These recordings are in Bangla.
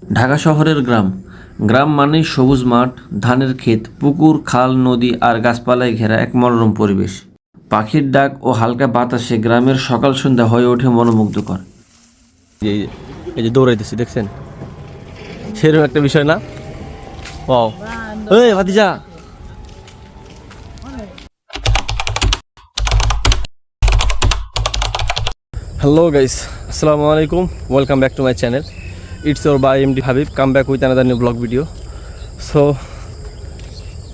ঢাকা শহরের গ্রাম। গ্রাম মানেই সবুজ মাঠ, ধানের ক্ষেত, পুকুর, খাল, নদী আর গাছপালায় ঘেরা এক মনোরম পরিবেশ। পাখির ডাক ও হালকা বাতাসে গ্রামের সকাল সন্ধ্যা হয়ে ওঠে মনোমুগ্ধকর। এই যে এই যে দৌড়াইতেছি দেখছেন, সেরকম একটা বিষয় না? ওয়াও, এই ভাতিজা। হ্যালো গাইস, আসসালামু আলাইকুম, welcome back to my channel. It's your boy MD Habib, come back with another new blog video. So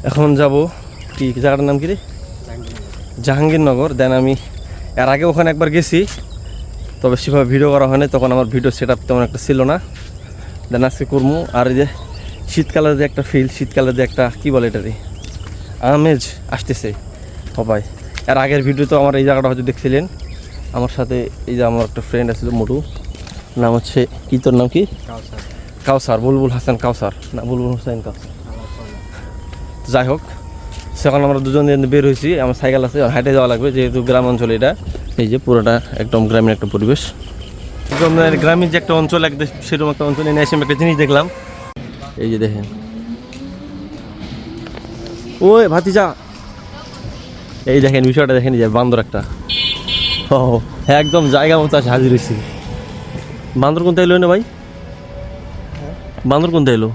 এখন যাব কি জায়গাটার নাম কি রে? জাহাঙ্গীরনগর। দেন আমি এর আগে ওখানে একবার গেছি, তবে সেভাবে ভিডিও করা হয়নি, তখন আমার ভিডিও সেট আপ তেমন একটা ছিল না। দেন আজকে করবো। আর এই যে শীতকালের যে একটা ফিল, শীতকালের যে একটা কী বলে এটারই আমেজ আসতেছে সবাই। এর আগের ভিডিও তো আমার এই জায়গাটা হয়তো দেখছিলেন। আমার সাথে এই যে আমার একটা ফ্রেন্ড আছিল মোটু, নাম হচ্ছে কি, তোর নাম কি? কাউসার, বুলবুল হাসান কাউসার, না বুলবুল হোসেন কাউসার। যাই হোক, সেখন আমরা দুজন বের হয়েছি। আমার সাইকেল আছে, হাইটে যাওয়া লাগবে যেহেতু গ্রাম অঞ্চল এটা। এই যে পুরোটা একদম গ্রামীণ একটা পরিবেশ, একদম গ্রামীণ যে একটা অঞ্চল, একদম সেরকম একটা অঞ্চলে নিয়ে এসে একটা জিনিস দেখলাম। এই যে দেখেন, ওই ভাতিজা, এই দেখেন বিষয়টা দেখেন, যে বান্দর একটা। ও একদম জায়গা মতো আছে, হাজির হয়েছি। বান্দর কোনটা এলো না ভাই? বান্দর কোনটা এলো?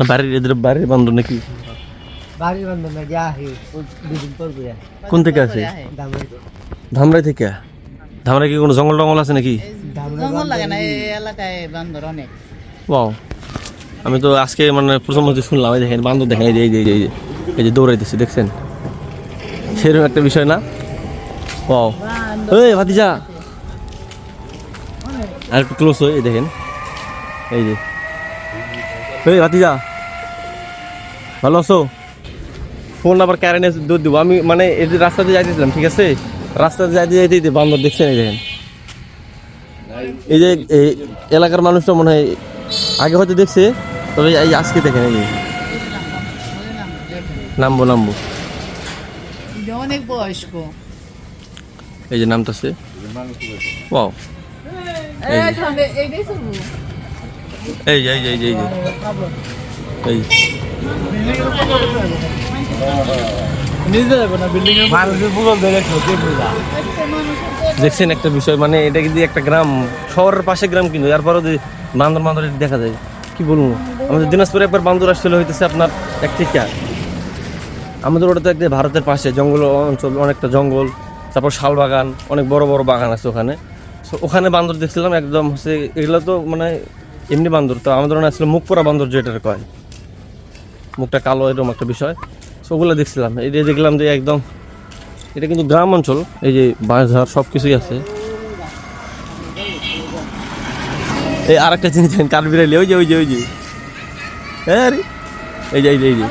বাড়ির এদের বাড়ির বান্দর নাকি? কোন থেকে আছে? ধামরাই থেকে। ধামরাই কি কোনো জঙ্গল টঙ্গল আছে নাকি? জঙ্গল লাগে না, এই এলাকায় বান্দর অনেক। ওয়াও, আমি তো আজকে মানে প্রথম হচ্ছে শুনলাম। এই দেখেন বান্দর, দেখেন এই যে এই যে এই যে এই যে দৌড়াইতেছে দেখছেন, সেরকম একটা বিষয় না? ওয়াও, এই ভাতিজা আর একটু ক্লোজ হয়ে দেখেন, এই যে এই ভাতিজা, ভালো আছো? ফোন আবার কারেন্টে দৌড় দেবো আমি, মানে এই যে রাস্তাতে যাইতেছিলাম, ঠিক আছে, রাস্তাতে যাইতে যাইতে বান্দর দেখছেন। এই দেখেন, এই যে এই এলাকার মানুষটা মনে হয় আগে হয়তো দেখছে, তবে এই আজকে দেখেন। এই যে নামবো নামবো, অনেক বয়স্ক। এই যে নামতেছে। ওয়াও, এই যে এই যে এই যে এই যে এই দেখছেন একটা বিষয়, মানে এটা কিন্তু একটা গ্রাম, শহরের পাশে গ্রাম, কিন্তু এরপরও যে বান্দর বান্দর দেখা যায়, কি বলবো। আমাদের দিনাজপুরে একবার বান্দর আসছিল হইতেছে আপনার এক থেকে। আমাদের ওটা তো একদম ভারতের পাশে জঙ্গল অঞ্চল, অনেকটা জঙ্গল, তারপর শাল বাগান, অনেক বড় বড় বাগান আছে ওখানে। সো ওখানে বান্দর দেখছিলাম, একদম হচ্ছে এগুলো তো মানে এমনি বান্দর, তো আমাদের ওখানে আসলে মুখ পোড়া বান্দর যেটার কয়, মুখটা কালো এরকম একটা বিষয়। সো ওগুলো দেখছিলাম। এই যে দেখলাম যে একদম এটা কিন্তু গ্রাম অঞ্চল, এই যে বাঁশঝাড় সব কিছুই আছে। এই আর একটা জিনিস দেখেন, কাঠবিড়ালি, ওই যে ওই যে ওই যে এই যে এই যে এই যে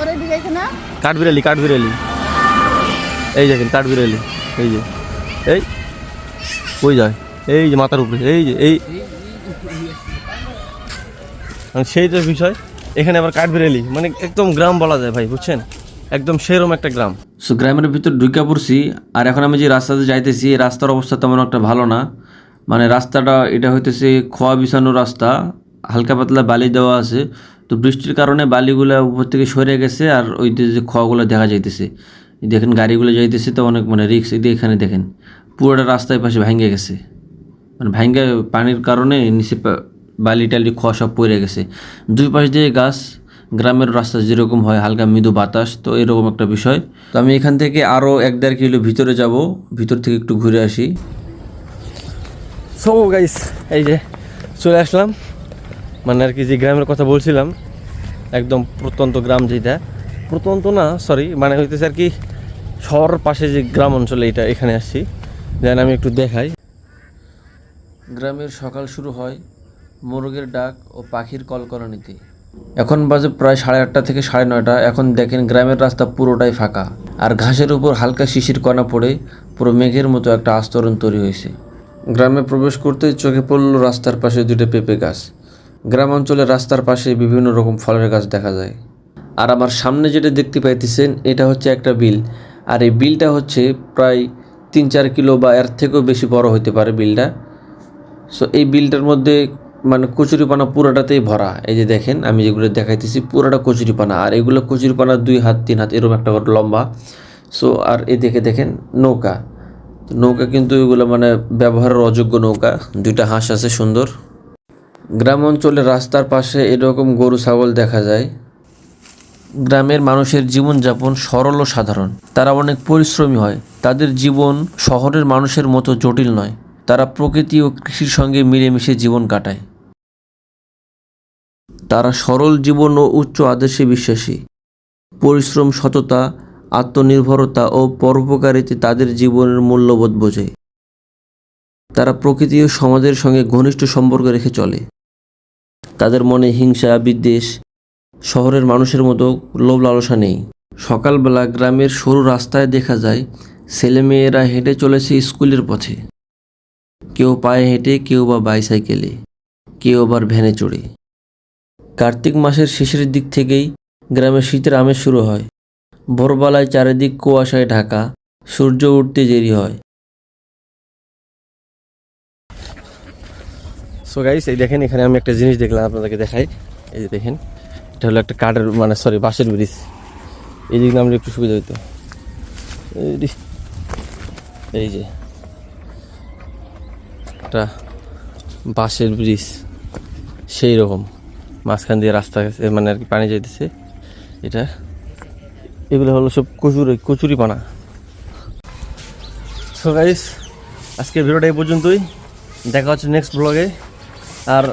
কাঠবিড়ালি, কাঠবিড়ালি, এই দেখেন কাঠবিড়ালি, এই যে এই ওই যায়, এই যে মাথার উপরে, এই যে এই সেইটার বিষয়। এখানে আবার কাঠবিড়ালি, মানে একদম গ্রাম বলা যায় ভাই, বুঝছেন, একদম সেরম একটা গ্রাম। সো গ্রামের ভিতর ঢুকে পড়ছি। আর এখন আমি যে রাস্তাতে যাইতেছি, এই রাস্তার অবস্থা তেমন একটা ভালো না। মানে রাস্তাটা এটা হইতেছে খোয়া বিছানো রাস্তা, হালকা পাতলা বালি দেওয়া আছে। তো বৃষ্টির কারণে বালিগুলো উপর থেকে সরে গেছে, আর ওই যে খোয়াগুলো দেখা যাইতেছে। এই দেখেন গাড়িগুলো যাইতেছে, তো অনেক মানে রিক্স। এই এখানে দেখেন পুরোটা রাস্তায় পাশে ভেঙে গেছে, মানে ভেঙে পানির কারণে নিচে বালি টালি খোয়া সব পড়ে গেছে। দুই পাশ দিয়ে গাছ, গ্রামের রাস্তা যেরকম হয়, হালকা মৃদু বাতাস, তো এরকম একটা বিষয়। তো আমি এখান থেকে আরও 1-1.5 কিলো ভিতরে যাব, ভিতর থেকে একটু ঘুরে আসি। সো গাইস, এই যে চলে আসলাম, মানে আর কি যে গ্রামের কথা বলছিলাম, একদম প্রত্যন্ত গ্রাম, যেটা প্রত্যন্ত না সরি, মানে হইতেছে আর কি শহর পাশে যে গ্রাম অঞ্চলে, এটা এখানে আসছি। যেন আমি একটু দেখাই। গ্রামের সকাল শুরু হয় মোরগের ডাক ও পাখির কলকলানিতে। এখন বাজে প্রায় 8:30 থেকে 9:30। এখন দেখেন গ্রামের রাস্তা পুরোটাই ফাঁকা, আর ঘাসের উপর হালকা শিশির কণা পড়ে পুরো মেঘের মতো একটা আস্তরণ তৈরি হয়েছে। গ্রামে প্রবেশ করতে চোখে পড়ল রাস্তার পাশে 2টা পেঁপে গাছ। গ্রাম অঞ্চলের রাস্তার পাশে বিভিন্ন রকম ফলের গাছ দেখা যায়। আর আমার সামনে যেটা দেখতে পাইতেছেন, এটা হচ্ছে একটা বিল। আর এই বিলটা হচ্ছে প্রায় 3-4 কিলো বা এর থেকেও বেশি বড় হতে পারে বিলটা। সো এই বিলটার মধ্যে মানে কচুরিপানা পুরোটাতেই ভরা। এই যে দেখেন আমি যেগুলো দেখাইতেছি পুরোটা কচুরিপানা, আর এগুলো কচুরিপানা 2 হাত 3 হাত এরকম একটা করে লম্বা। সো আর এদিকে দেখেন নৌকা, তো নৌকা কিন্তু এগুলো মানে ব্যবহারের অযোগ্য নৌকা। 2টা হাঁস আছে সুন্দর। গ্রাম অঞ্চলে রাস্তার পাশে এরকম গরু ছাগল দেখা যায়। গ্রামের মানুষের জীবনযাপন সরল ও সাধারণ, তারা অনেক পরিশ্রমী হয়। তাদের জীবন শহরের মানুষের মতো জটিল নয়, তারা প্রকৃতি ও কৃষির সঙ্গে মিলেমিশে জীবন কাটায়। তারা সরল জীবন ও উচ্চ আদর্শে বিশ্বাসী। পরিশ্রম, সততা, আত্মনির্ভরতা ও পরোপকারিতা তাদের জীবনের মূল্যবোধ বোঝে। তারা প্রকৃতি ও সমাজের সঙ্গে ঘনিষ্ঠ সম্পর্ক রেখে চলে। তাদের মনে হিংসা, বিদ্বেষ, শহরের মানুষের মতো লোভ লালসা নেই। সকালবেলা গ্রামের সরু রাস্তায় দেখা যায় ছেলেমেয়েরা হেঁটে চলেছে স্কুলের পথে। কেউ পায়ে হেঁটে, কেউ বা বাইসাইকেলে, কেউ আবার ভ্যানে চড়ে। কার্তিক মাসের শেষের দিক থেকেই গ্রামে শীতের আমেজ শুরু হয়। ভোরবেলায় চারিদিক কুয়াশায় ঢাকা, সূর্য উঠতে দেরি হয়। সো গাইস, এই দেখেন এখানে আমি একটা জিনিস দেখলাম, আপনাদেরকে দেখাই। এই যে দেখেন, এটা হলো একটা কাঠের মানে সরি বাঁশের ব্রিজ। এই দিক নামলে একটু সুবিধা হইতো। এই যে একটা বাঁশের ব্রিজ, সেই রকম মাঝখান দিয়ে রাস্তা গেছে, মানে আর কি পানি যাইতেছে। এটা এগুলো হলো সব কচুরিপানা। সো গাইস, আজকের ভিডিওটা এই পর্যন্তই। দেখা হচ্ছে নেক্সট ব্লগে। আর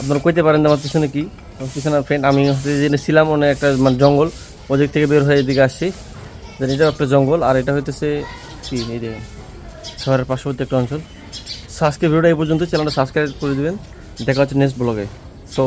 আপনারা কইতে পারেন আমার পিছনে কি, আমার পিছনে ফ্রেন্ড, আমি হচ্ছে যে ছিলাম অনেক একটা মানে জঙ্গল, ওদিক থেকে বের হয়ে এদিকে আসছি। দেন এটাও একটা জঙ্গল, আর এটা হইতেছে কি এই দেখেন শহরের পার্শ্ববর্তী একটা অঞ্চল। সো আজকের ভিডিওটা এই পর্যন্ত, চ্যানেলটা সাবস্ক্রাইব করে দেবেন। দেখা হচ্ছে নেক্সট ব্লগে। সো